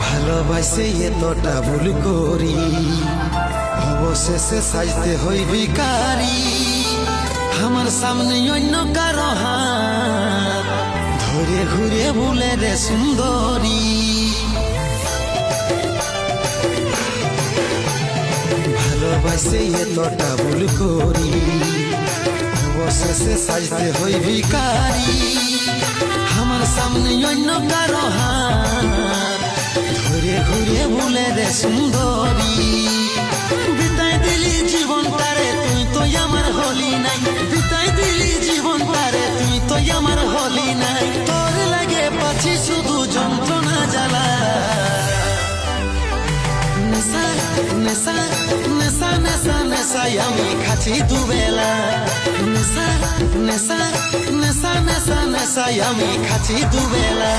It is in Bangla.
ভালোবাসে এতটা ভুল করি, অবশেষে সাজতে হই ভিখারি। আমার সামনে অন্য কারো হাত ধরে ঘুরে ভুলে রে সুন্দরী। ভালোবাসে এতটা ভুল করি, অবশেষে সাজতে হই ভিখারি। আমার সামনে অন্য কারো হাত ধরে ঘুরে ভুলে রে সুন্দরী। বিদায় দিলি জীবন তারে, তুই তো আমার হলি নাই। বিদায় দিলি জীবন তারে, তুই তো আমার হলি নাই। তোর লাগে পাচ্ছি শুধু যন্ত্রণা জ্বালা। নেশা নেশা নেশা নেশা নেশায় আমি খাচ্ছি দুবেলা। নেশা নেশা নেশা নেশা নেশায় আমি খাচ্ছি দুবেলা।